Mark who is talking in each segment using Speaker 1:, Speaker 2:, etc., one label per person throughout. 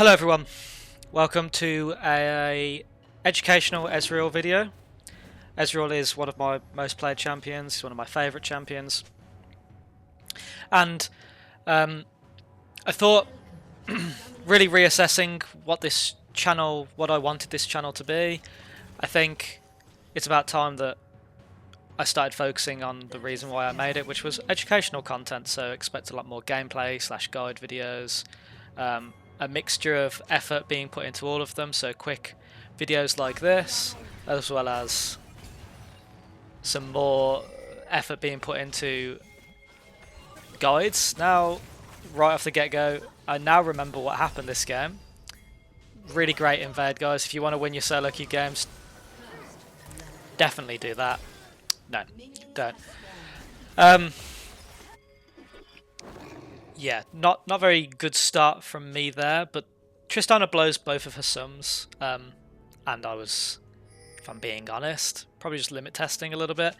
Speaker 1: Hello everyone, welcome to a educational Ezreal video. Ezreal is one of my most played champions, he's one of my favourite champions. And I thought, really reassessing what I wanted this channel to be, I think it's about time that I started focusing on the reason why I made it, which was educational content, so expect a lot more gameplay / guide videos, a mixture of effort being put into all of them, so quick videos like this, as well as some more effort being put into guides. Now, right off the get-go, I now remember what happened this game. Really great invade, guys. If you want to win your solo queue games, definitely do that. No, don't. Yeah, not very good start from me there, but Tristana blows both of her sums, and I was, if I'm being honest, probably just limit testing a little bit.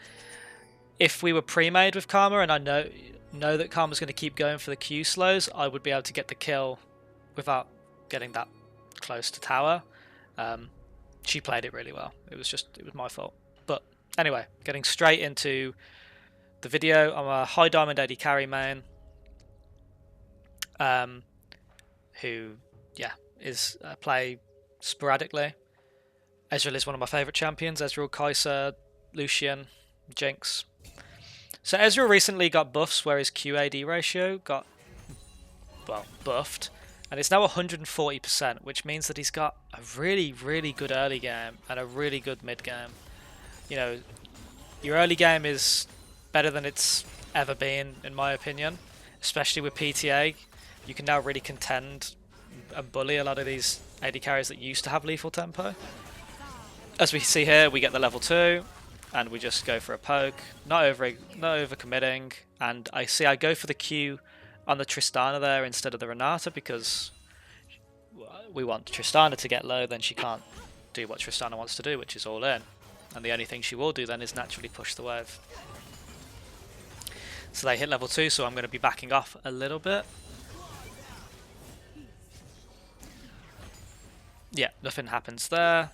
Speaker 1: If we were pre-made with Karma, and I know that Karma's going to keep going for the Q slows, I would be able to get the kill without getting that close to tower. She played it really well. It was my fault. But anyway, getting straight into the video, I'm a high diamond AD carry main. Who, yeah, is play sporadically. Ezreal is one of my favourite champions. Ezreal, Kai'Sa, Lucian, Jinx. So Ezreal recently got buffs where his QAD ratio got, well, buffed. And it's now 140%, which means that he's got a really, really good early game and a really good mid game. You know, your early game is better than it's ever been, in my opinion. Especially with PTA. You can now really contend and bully a lot of these AD carries that used to have lethal tempo. As we see here, we get the level 2, and we just go for a poke, not over committing, and I go for the Q on the Tristana there instead of the Renata because we want Tristana to get low, then she can't do what Tristana wants to do, which is all in. And the only thing she will do then is naturally push the wave. So they hit level 2, so I'm going to be backing off a little bit. Yeah, nothing happens there.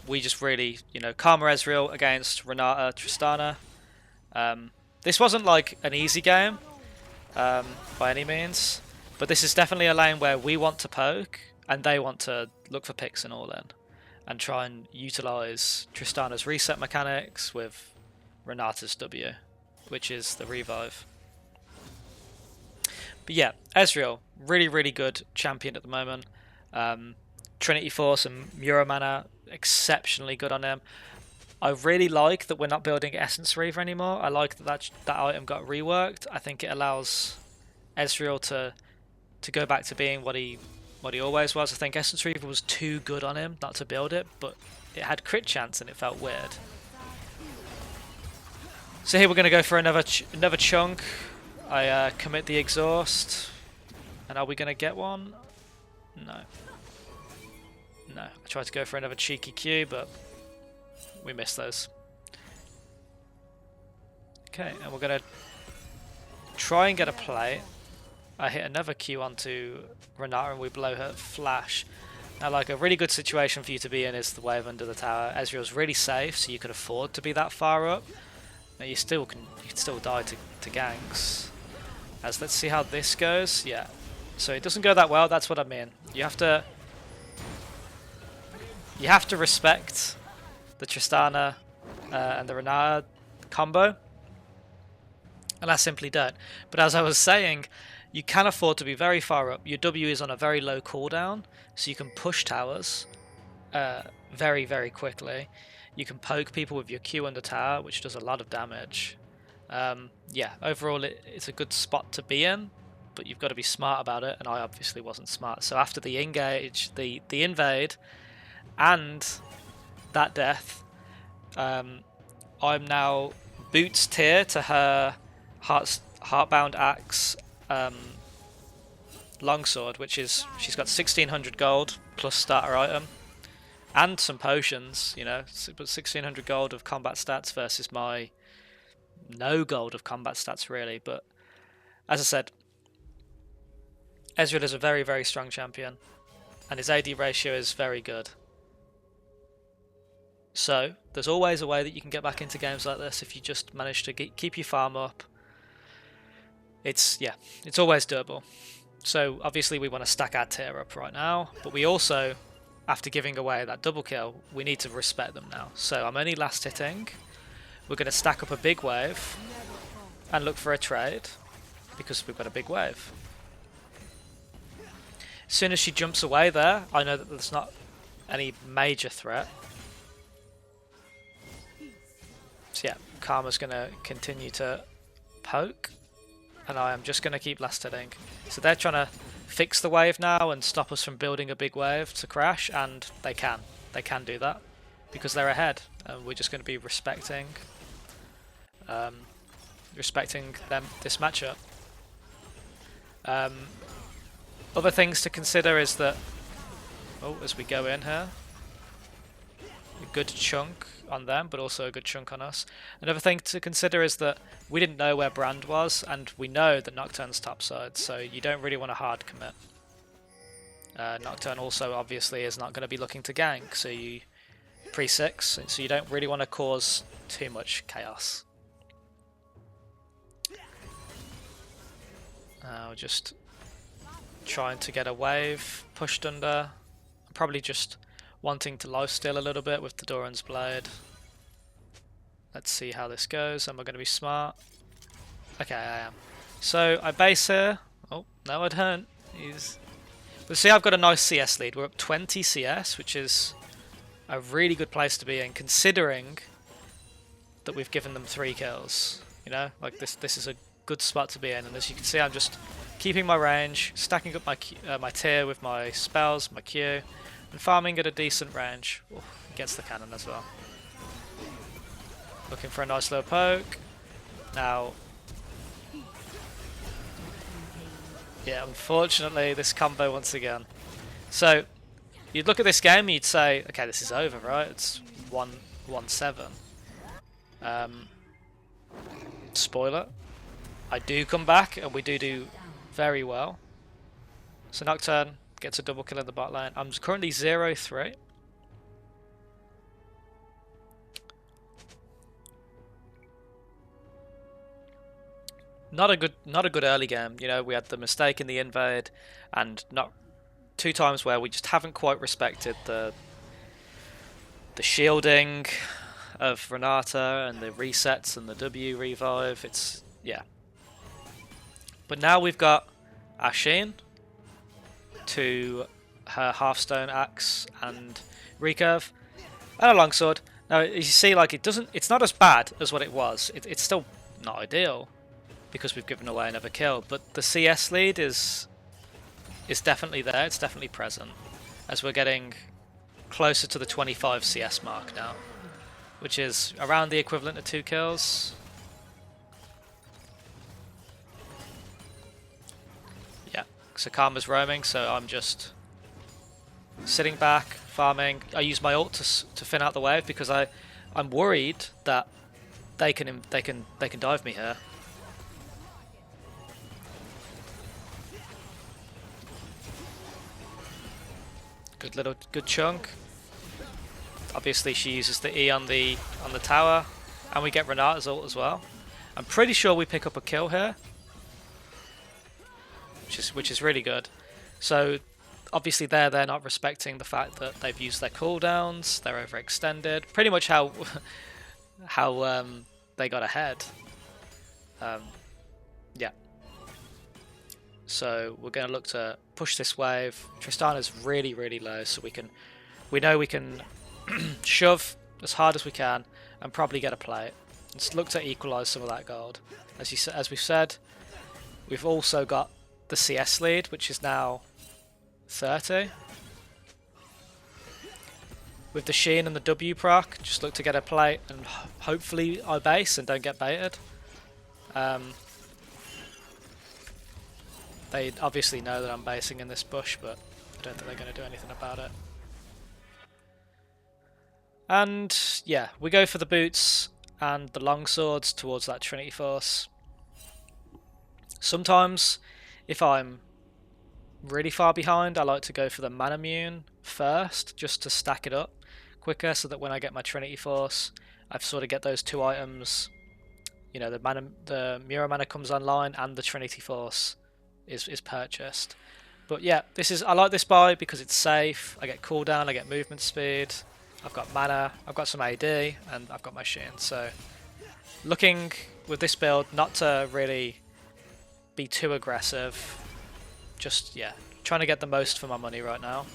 Speaker 1: We just really, Karma Ezreal against Renata Tristana. This wasn't like an easy game by any means, but this is definitely a lane where we want to poke and they want to look for picks and all in and try and utilise Tristana's reset mechanics with Renata's W, which is the revive. But yeah, Ezreal, really, really good champion at the moment. Trinity Force and Muro Mana, exceptionally good on him. I really like that we're not building Essence Reaver anymore. I like that item got reworked. I think it allows Ezreal to go back to being what he always was. I think Essence Reaver was too good on him not to build it, but it had crit chance and it felt weird. So here we're going to go for another chunk. I commit the exhaust, and are we going to get one? No. No, I tried to go for another cheeky Q, but we missed those. Okay, and we're going to try and get a play. I hit another Q onto Renata and we blow her flash. Now, like, a really good situation for you to be in is the wave under the tower. Ezreal's really safe, so you can afford to be that far up. Now, you can still die to ganks. Let's see how this goes. Yeah, so it doesn't go that well. That's what I mean. You have to respect the Tristana and the Renata combo, and I simply don't. But as I was saying, you can afford to be very far up. Your W is on a very low cooldown, so you can push towers very, very quickly. You can poke people with your Q under tower, which does a lot of damage. Yeah, overall it's a good spot to be in, but you've got to be smart about it, and I obviously wasn't smart. So after the engage, the invade, and that death, I'm now boots tier to her Heartbound Axe longsword, which is, she's got 1600 gold plus starter item and some potions, but 1600 gold of combat stats versus my no gold of combat stats really. But as I said, Ezreal is a very, very strong champion, and his AD ratio is very good. So there's always a way that you can get back into games like this if you just manage to keep your farm up. It's always doable. So obviously we want to stack our tier up right now, but we also, after giving away that double kill, we need to respect them now. So I'm only last hitting. We're going to stack up a big wave and look for a trade because we've got a big wave. As soon as she jumps away there, I know that there's not any major threat. So yeah, Karma's going to continue to poke, and I am just going to keep last hitting. So they're trying to fix the wave now and stop us from building a big wave to crash, and they can. They can do that because they're ahead, and we're just going to be respecting them, this matchup. Other things to consider is that, as we go in here, a good chunk on them, but also a good chunk on us. Another thing to consider is that we didn't know where Brand was, and we know that Nocturne's topside, so you don't really want to hard commit. Nocturne also obviously is not going to be looking to gank, so you pre-6, so you don't really want to cause too much chaos. We're just trying to get a wave pushed under. I'm probably just wanting to lifesteal a little bit with the Doran's Blade. Let's see how this goes, and we're going to be smart. Okay, I am. So I base here. Oh, no I don't. But see, I've got a nice CS lead. We're up 20 CS, which is a really good place to be in, considering that we've given them 3 kills. You know, like this is a good spot to be in, and as you can see, I'm just keeping my range, stacking up my tier with my spells, my Q, and farming at a decent range. Ooh, against the cannon as well. Looking for a nice little poke. Now, yeah, unfortunately, this combo once again. So, you'd look at this game and you'd say, okay, this is over, right? It's 1-7. Spoiler. I do come back, and we do very well. So Nocturne gets a double kill in the bot lane. I'm currently 0-3. Not a good early game. You know, we had the mistake in the invade, and not 2 times where we just haven't quite respected the shielding of Renata and the resets and the W revive. It's but now we've got our Sheen to her Hearthstone axe and recurve and a longsword. Now you see, like, it's not as bad as what it was. It's still not ideal because we've given away another kill, but the CS lead is definitely there. It's definitely present as we're getting closer to the 25 CS mark now, which is around the equivalent of 2 kills. Yeah, so Karma's roaming, so I'm just sitting back, farming. I use my ult to thin out the wave because I'm worried that they can dive me here. Good chunk. Obviously she uses the E on the tower, and we get Renata's ult as well. I'm pretty sure we pick up a kill here, which is really good. So obviously they're not respecting the fact that they've used their cooldowns. They're overextended. Pretty much how they got ahead. Yeah. So we're going to look to push this wave. Tristana's really, really low, so we know we can shove as hard as we can and probably get a play. Let's look to equalise some of that gold. As we've said, we've also got the CS lead, which is now 30. With the Sheen and the W proc, just look to get a play and hopefully I base and don't get baited. They obviously know that I'm basing in this bush, but I don't think they're going to do anything about it. And yeah, we go for the boots and the longswords towards that Trinity Force. Sometimes, if I'm really far behind, I like to go for the Mana Mune first, just to stack it up quicker, so that when I get my Trinity Force, I've sort of get those 2 items. You know, the Mura Mana comes online, and the Trinity Force is purchased. But yeah, I like this buy because it's safe. I get cooldown, I get movement speed, I've got mana, I've got some AD, and I've got my Shin. So looking with this build not to really be too aggressive. Just, yeah, trying to get the most for my money right now.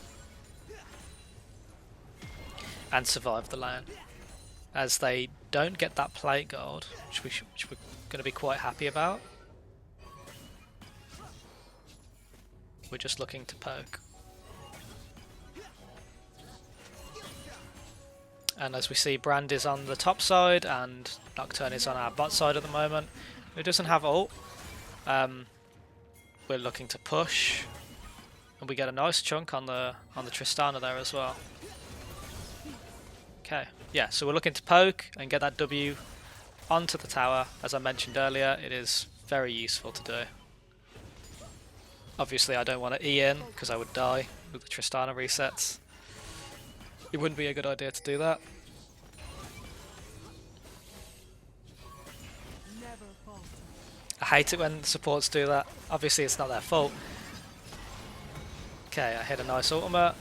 Speaker 1: And survive the lane. As they don't get that plate gold, which we're going to be quite happy about. We're just looking to poke. And as we see, Brand is on the top side and Nocturne is on our bot side at the moment. Who doesn't have ult. We're looking to push. And we get a nice chunk on the Tristana there as well. Okay, yeah, so we're looking to poke and get that W onto the tower. As I mentioned earlier, it is very useful to do. Obviously I don't want to E in because I would die with the Tristana resets. It wouldn't be a good idea to do that. I hate it when supports do that. Obviously it's not their fault. Okay, I hit a nice ultimate.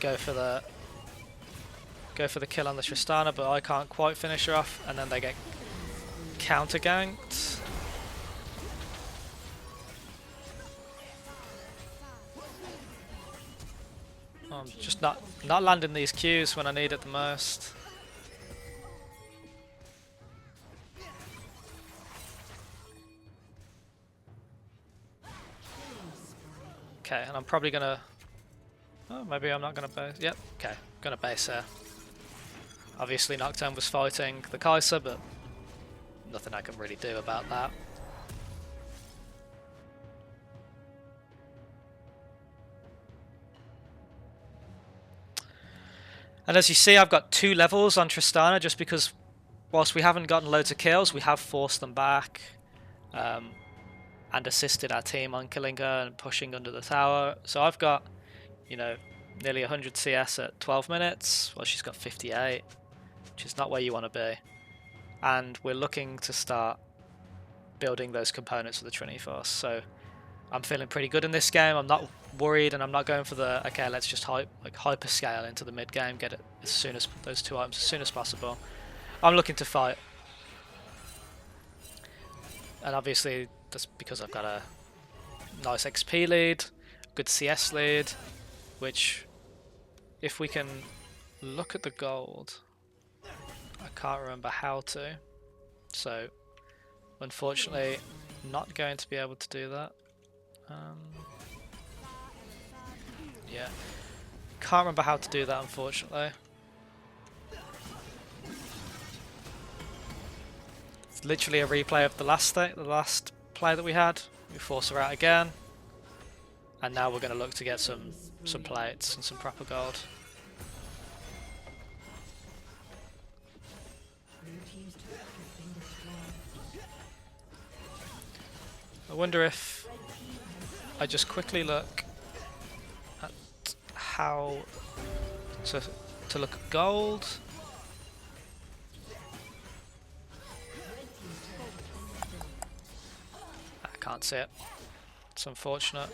Speaker 1: Go for the kill on the Tristana, but I can't quite finish her off, and then they get counter ganked. I'm just not landing these Qs when I need it the most. Okay, and I'm probably gonna... Oh, maybe I'm not gonna base... Yep, okay, gonna base her. Obviously Nocturne was fighting the Kai'Sa, but nothing I can really do about that. And as you see, I've got 2 levels on Tristana, just because whilst we haven't gotten loads of kills, we have forced them back. And assisted our team on killing her and pushing under the tower. So I've got, you know, nearly 100 CS at 12 minutes. Well, she's got 58, which is not where you want to be. And we're looking to start building those components for the Trinity Force. So I'm feeling pretty good in this game. I'm not worried, and I'm not going for the, okay, let's just hyper scale into the mid game, get it as soon as those 2 items as soon as possible. I'm looking to fight. And obviously, that's because I've got a nice XP lead, good CS lead, which, if we can look at the gold, I can't remember how to, so unfortunately not going to be able to do that. Yeah, can't remember how to do that, unfortunately. It's literally a replay of the last play that we had. We force her out again, and now we're going to look to get some plates and some proper gold. I wonder if I just quickly look at how to look at gold. I can't see it. It's unfortunate.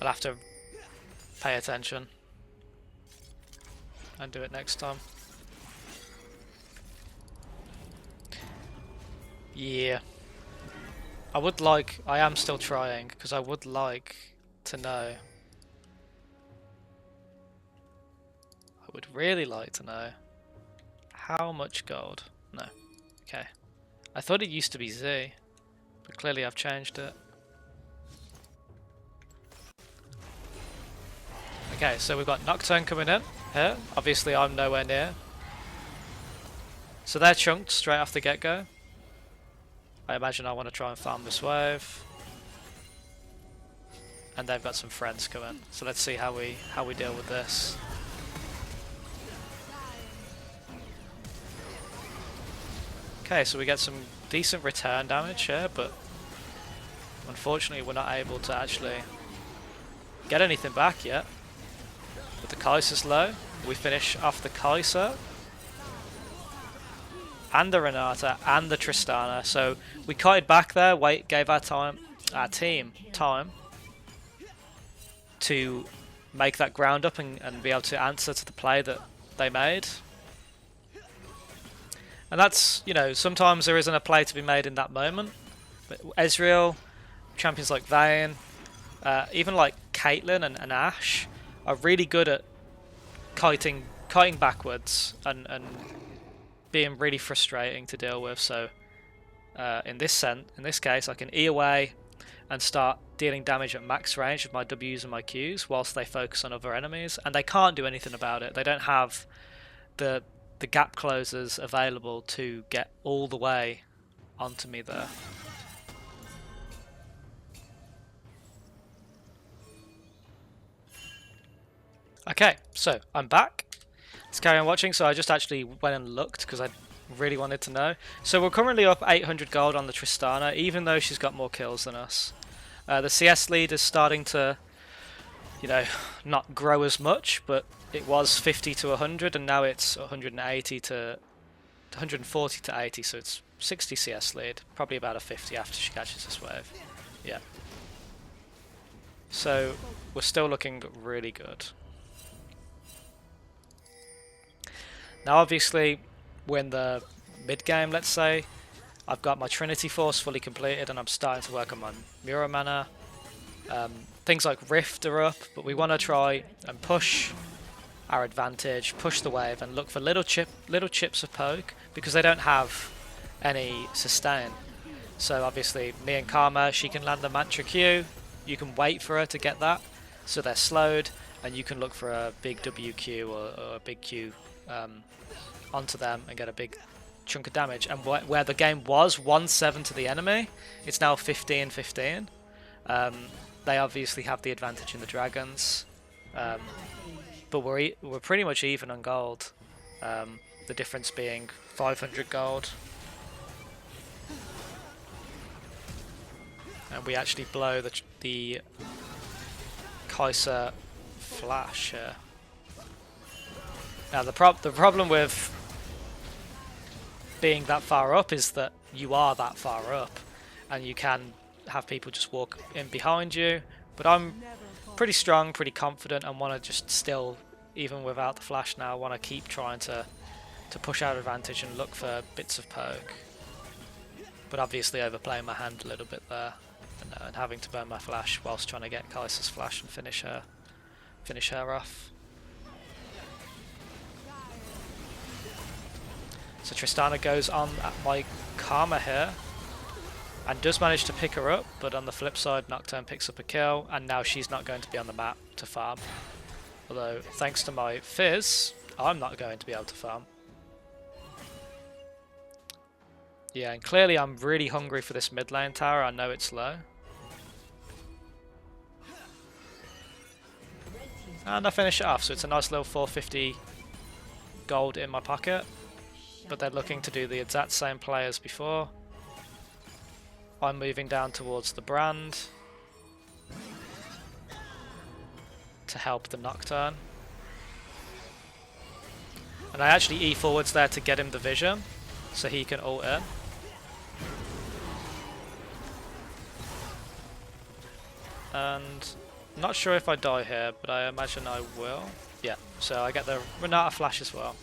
Speaker 1: I'll have to pay attention and do it next time. Yeah. I am still trying, because I would like to know. I would really like to know how much gold. No. Okay. I thought it used to be Z, but clearly I've changed it. Okay, so we've got Nocturne coming in here. Obviously I'm nowhere near. So they're chunked straight off the get-go. I imagine I want to try and farm this wave. And they've got some friends coming. So let's see how we deal with this. Okay, so we get some decent return damage here, but unfortunately we're not able to actually get anything back yet. But the Kai'Sa's low. We finish off the Kai'Sa and the Renata and the Tristana. So we kited back there, gave our team time to make that ground up and be able to answer to the play that they made. And that's, you know, sometimes there isn't a play to be made in that moment. But Ezreal, champions like Vayne, even like Caitlyn and Ashe are really good at kiting backwards and being really frustrating to deal with. So in this case, I can E away and start dealing damage at max range with my Ws and my Qs whilst they focus on other enemies, and they can't do anything about it. They don't have the gap closers available to get all the way onto me there. Okay, so I'm back. Let's carry on watching. So I just actually went and looked because I really wanted to know. So we're currently up 800 gold on the Tristana, even though she's got more kills than us. The CS lead is starting to, you know, not grow as much, but it was 50 to 100, and now it's 180 to 140 to 80, so it's 60 CS lead. Probably about a 50 after she catches this wave. Yeah. So we're still looking really good. Now obviously we're in the mid game, let's say. I've got my Trinity Force fully completed and I'm starting to work on my Mirror Mana. Things like Rift are up, but we want to try and push our advantage, push the wave and look for little chips of poke because they don't have any sustain. So obviously me and Karma, she can land the Mantra Q, you can wait for her to get that so they're slowed, and you can look for a big WQ or a big Q onto them and get a big chunk of damage. And where the game was 1-7 to the enemy, it's now 15-15. They obviously have the advantage in the dragons, but we're pretty much even on gold. The difference being 500 gold, and we actually blow the Kai'Sa flash here. Now the problem with being that far up is that you are that far up and you can have people just walk in behind you, but I'm pretty strong, pretty confident, and want to just still, even without the flash now, want to keep trying to push our advantage and look for bits of poke, but obviously overplaying my hand a little bit there and having to burn my flash whilst trying to get Kai'Sa's flash and finish her off. So Tristana goes on at my Karma here and does manage to pick her up, but on the flip side Nocturne picks up a kill and now she's not going to be on the map to farm. Although thanks to my Fizz, I'm not going to be able to farm. Yeah, and clearly I'm really hungry for this mid lane tower. I know it's low. And I finish it off, so it's a nice little 450 gold in my pocket. But they're looking to do the exact same play as before. I'm moving down towards the brand to help the Nocturne. And I actually E forwards there to get him the vision, so he can ult in. And I'm not sure if I die here, but I imagine I will. Yeah, so I get the Renata flash as well.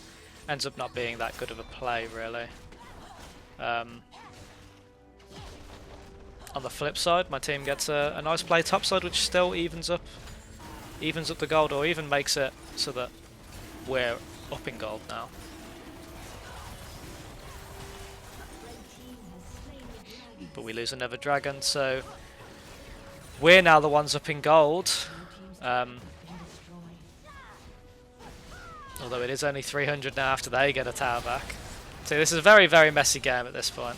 Speaker 1: Ends up not being that good of a play, really. On the flip side, my team gets a nice play topside, which still evens up the gold, or even makes it so that we're up in gold now. But we lose another dragon, so we're now the ones up in gold. Although it is only 300 now after they get a tower back. So this is a very, very messy game at this point.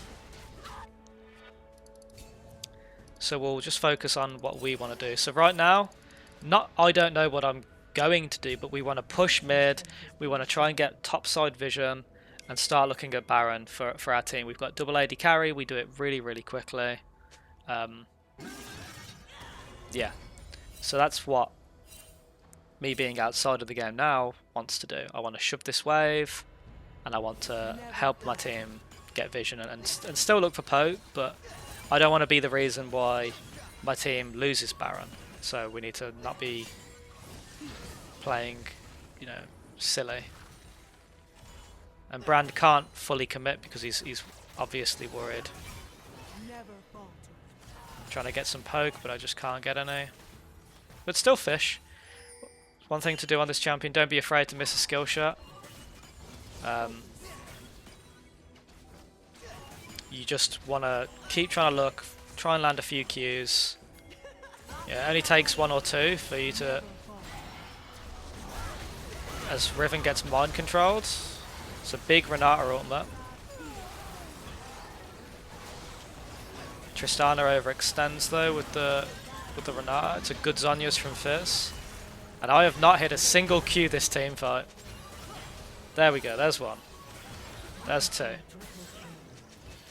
Speaker 1: So we'll just focus on what we want to do. So right now, I don't know what I'm going to do, but we want to push mid. We want to try and get topside vision and start looking at Baron for our team. We've got double AD carry, we do it really, really quickly. Yeah, so that's what me being outside of the game now wants to do. I want to shove this wave, and I want to help my team get vision and still look for poke, but I don't want to be the reason why my team loses Baron. So we need to not be playing, you know, silly. And Brand can't fully commit because he's obviously worried. I'm trying to get some poke, but I just can't get any. But still fish. One thing to do on this champion, don't be afraid to miss a skill shot. You just want to keep trying to look, try and land a few Qs. Yeah, it only takes 1 or 2 for you to... As Riven gets mind controlled. It's a big Renata ultimate. Tristana overextends though with the Renata. It's a good Zhonya's from Fizz. And I have not hit a single Q this team fight. There we go, there's one. There's 2.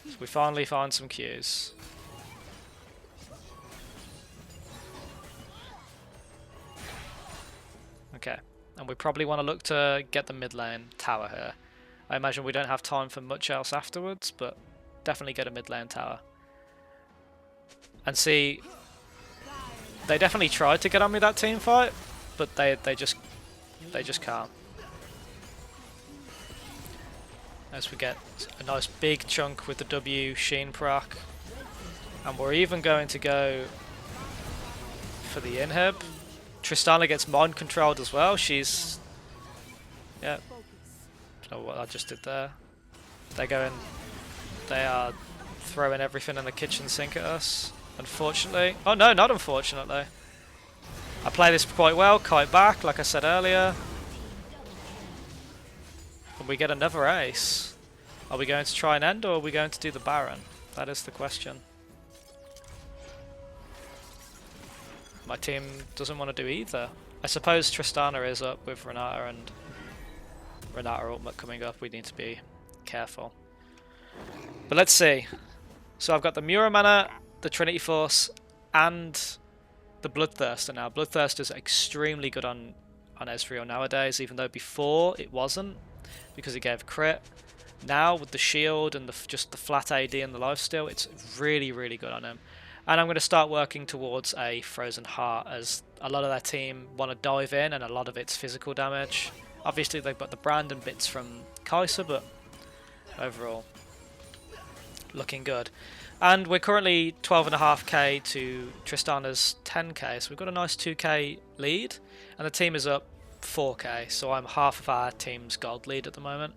Speaker 1: So we finally find some Qs. Okay, and we probably want to look to get the mid lane tower here. I imagine we don't have time for much else afterwards, but definitely get a mid lane tower. And see, they definitely tried to get on me that team fight, but they just can't. As we get a nice big chunk with the W Sheen proc, and we're even going to go for the inhib. Tristana gets mind controlled as well. She's, yeah. Don't know what I just did there. They are throwing everything in the kitchen sink at us. Unfortunately. Oh no, not unfortunately. I play this quite well, kite back, like I said earlier. And we get another ace. Are we going to try and end, or are we going to do the Baron? That is the question. My team doesn't want to do either. I suppose Tristana is up with Renata, and Renata ultimate coming up. We need to be careful. But let's see. So I've got the Mura Mana, the Trinity Force, and the Bloodthirster now. Bloodthirster's extremely good on Ezreal nowadays, even though before it wasn't, because it gave crit. Now with the shield and just the flat AD and the lifesteal, it's really, really good on him. And I'm going to start working towards a Frozen Heart, as a lot of their team want to dive in, and a lot of it's physical damage. Obviously they've got the brand and bits from Kai'Sa, but overall, looking good. And we're currently 12.5k to Tristana's 10k, so we've got a nice 2k lead, and the team is up 4k, so I'm half of our team's gold lead at the moment.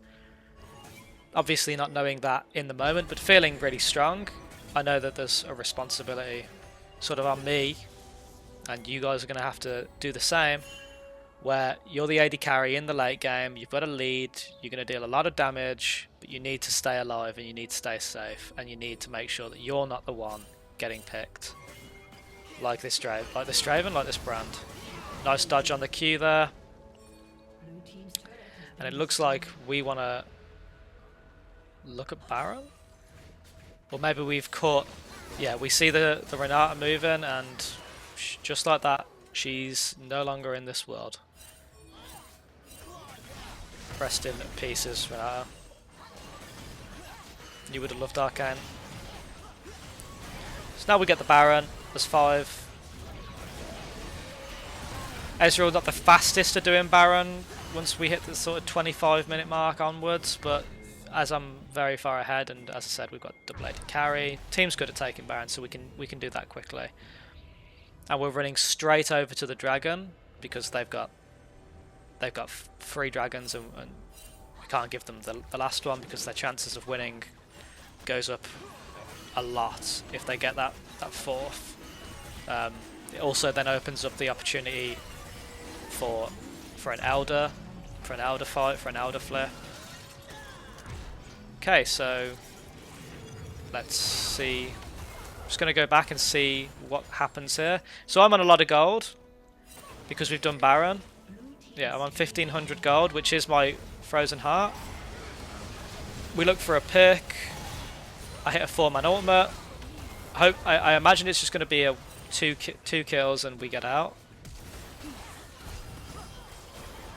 Speaker 1: Obviously not knowing that in the moment, but feeling really strong. I know that there's a responsibility sort of on me, and you guys are going to have to do the same, where you're the AD carry in the late game, you've got a lead, you're going to deal a lot of damage, but you need to stay alive and you need to stay safe, and you need to make sure that you're not the one getting picked. Like this Draven, like this Brand. Nice dodge on the Q there. And it looks like we want to look at Baron? Or maybe we've caught... Yeah, we see the Renata moving, and just like that, she's no longer in this world. Pressed in pieces, Renata. You would have loved Arcane. So now we get the Baron. There's 5. Ezreal not the fastest at doing Baron once we hit the sort of 25-minute mark onwards, but as I'm very far ahead, and as I said, we've got double AD carry. Team's good at taking Baron, so we can do that quickly. And we're running straight over to the dragon because they've got 3 dragons, and we can't give them the last one because their chances of winning goes up a lot if they get that 4th. It also then opens up the opportunity for an Elder fight, for an Elder flip. Okay, so let's see. I'm just going to go back and see what happens here. So I'm on a lot of gold because we've done Baron. Yeah, I'm on 1500 gold, which is my Frozen Heart. we look for a pick. I hit a 4-man ultimate. I imagine it's just going to be a two kills and we get out.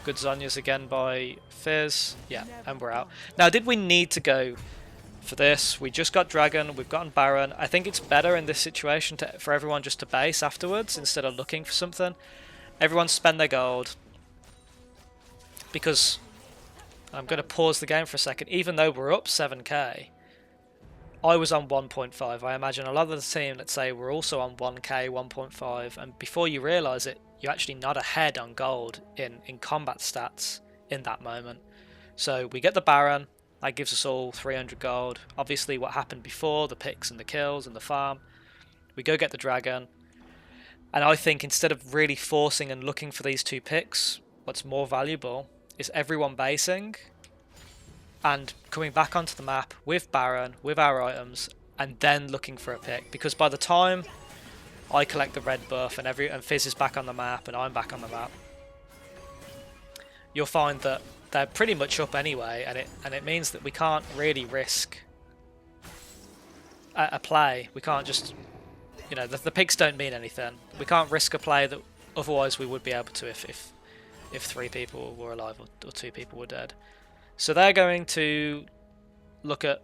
Speaker 1: Good Zhonya's again by Fizz. Yeah, and we're out. Now, did we need to go for this? We just got Dragon, we've gotten Baron. I think it's better in this situation for everyone just to base afterwards instead of looking for something. Everyone spend their gold. Because I'm going to pause the game for a second. Even though we're up 7k, I was on 1.5. I imagine a lot of the team, let's say, were also on 1k, 1.5. And before you realise it, you're actually not ahead on gold in combat stats in that moment. So we get the Baron. That gives us all 300 gold. Obviously what happened before, the picks and the kills and the farm. We go get the Dragon. And I think instead of really forcing and looking for these 2 picks, what's more valuable is everyone basing and coming back onto the map with Baron, with our items, and then looking for a pick. Because by the time I collect the red buff and Fizz is back on the map and I'm back on the map, you'll find that they're pretty much up anyway, and it means that we can't really risk a play. We can't just, you know, the picks don't mean anything. We can't risk a play that otherwise we would be able to if 3 people were alive or 2 people were dead. So they're going to look at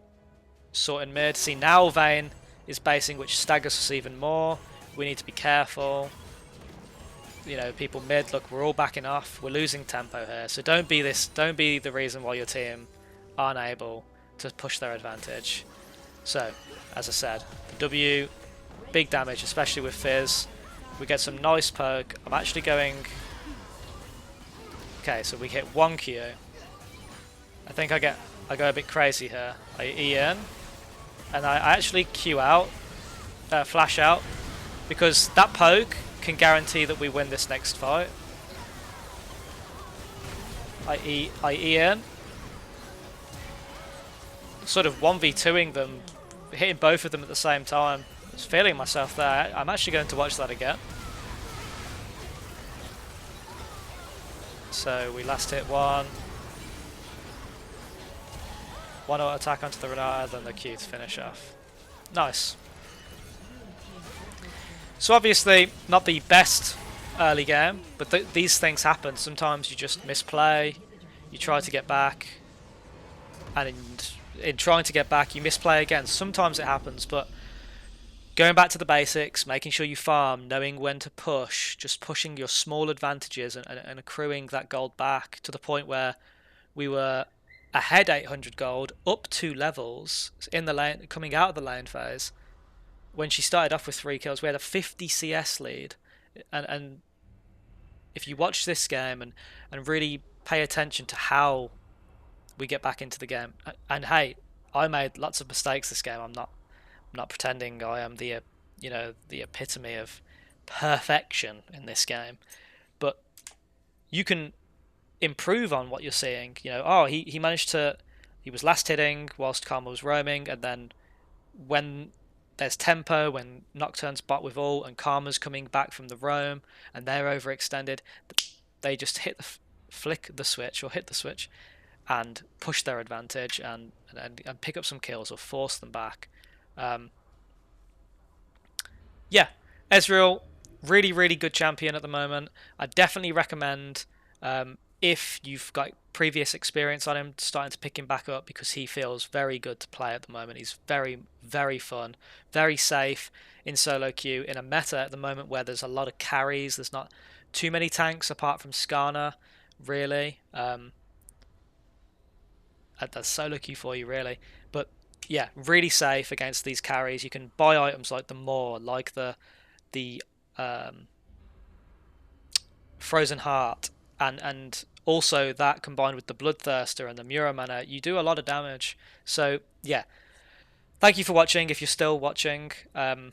Speaker 1: sorting mid. See, now Vayne is basing, which staggers us even more. We need to be careful. You know, people mid, look, we're all backing off. We're losing tempo here. So don't be the reason why your team aren't able to push their advantage. So, as I said, the W, big damage, especially with Fizz. We get some nice poke. I'm actually going... Okay, so we hit 1 Q. I think I go a bit crazy here. I E in, and I actually Q out, flash out, because that poke can guarantee that we win this next fight. I E in, sort of 1v2ing them, hitting both of them at the same time. I was feeling myself there. I'm actually going to watch that again. So we last hit 1. 1 auto attack onto the Renata, then the Q to finish off. Nice. So obviously, not the best early game, but these things happen. Sometimes you just misplay, you try to get back, and in trying to get back, you misplay again. Sometimes it happens, but going back to the basics, making sure you farm, knowing when to push, just pushing your small advantages and accruing that gold back to the point where we were ahead 800 gold, up 2 levels in the lane, coming out of the lane phase. When she started off with 3 kills, we had a 50 CS lead. And if you watch this game and really pay attention to how we get back into the game, and hey, I made lots of mistakes this game. I'm not pretending I am the the epitome of perfection in this game, but you can improve on what you're seeing. You know, oh, he managed to, he was last hitting whilst Karma was roaming, and then when there's tempo, when Nocturne's bot with ult and Karma's coming back from the roam and they're overextended, they just hit flick the switch or hit the switch and push their advantage and pick up some kills or force them back. Yeah, Ezreal, really good champion at the moment. I definitely recommend, if you've got previous experience on him, starting to pick him back up, because he feels very good to play at the moment. He's very fun, very safe in solo queue in a meta at the moment where there's a lot of carries. There's not too many tanks apart from Skarner, really. That's solo queue for you, really. But yeah, really safe against these carries. You can buy items like the Maw, like the Frozen Heart, and also that combined with the Bloodthirster and the Mura Mana, you do a lot of damage. So yeah, thank you for watching. If you're still watching, I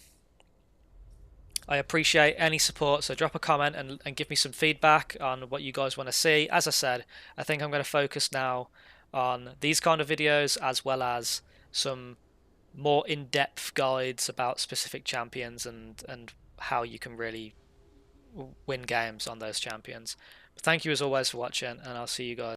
Speaker 1: appreciate any support, so drop a comment and give me some feedback on what you guys want to see. As I said, I think I'm going to focus now on these kind of videos, as well as some more in-depth guides about specific champions and how you can really win games on those champions. But thank you as always for watching, and I'll see you guys